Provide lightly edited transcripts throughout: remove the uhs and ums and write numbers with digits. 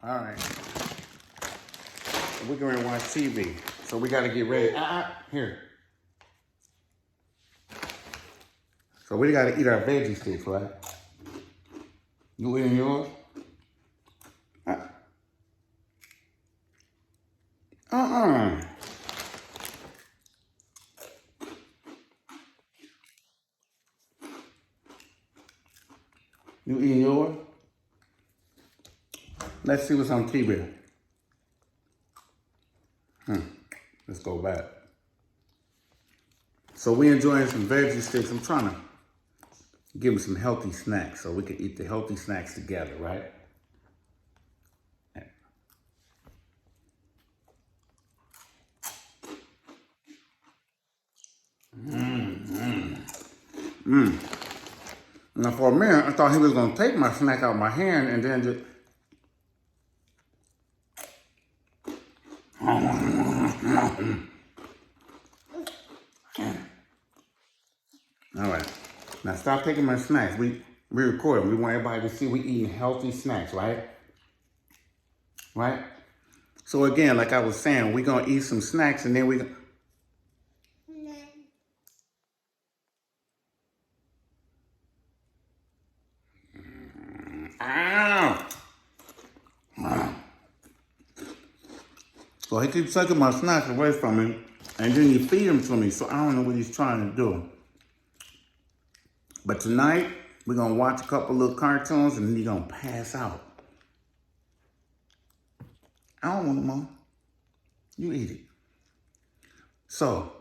All right. We're going to watch TV. So we got to get ready. Here. So we got to eat our veggie sticks, right? You eating yours? You eating yours? Let's see what's on TV. Let's go back. So we enjoying some veggie sticks. I'm trying to give them some healthy snacks so we can eat the healthy snacks together, right? Now for a minute, I thought he was gonna take my snack out of my hand and then just... All right, now stop taking my snacks. We recording. We want everybody to see we eating healthy snacks, right? Right? So again, like I was saying, we're gonna eat some snacks and then we... Ow! So he keeps taking my snacks away from me, and then he feed them to me, so I don't know what he's trying to do. But tonight, we're going to watch a couple little cartoons, and then he's going to pass out. I don't want them all. You eat it. So,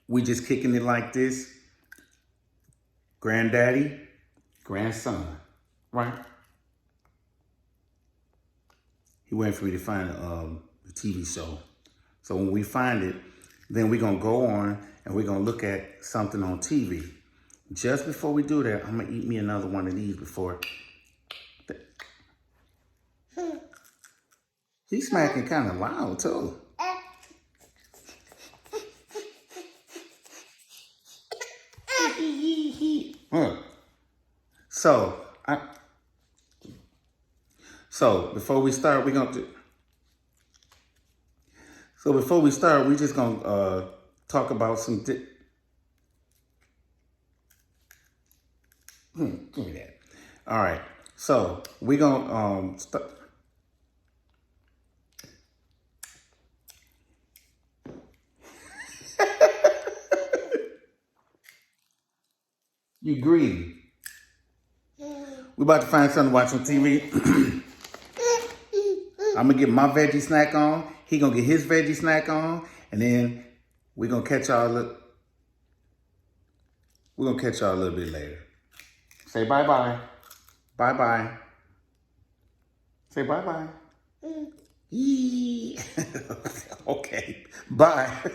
we just kicking it like this. Granddaddy, grandson, right? He waiting for me to find a TV show. So when we find it, then we're gonna go on and we're gonna look at something on TV. Just before we do that, I'm gonna eat me another one of these before. He's smacking kind of loud too. So before we start, we're gonna do. So before we start, we're just gonna talk about some. Give me that. All right. So we're gonna start. You greedy. We about to find something to watch on TV. I'm gonna get my veggie snack on. He gonna get his veggie snack on, and then we're gonna catch y'all. We're gonna catch y'all a little bit later. Say bye bye. Bye bye. Say bye bye. Okay. Bye.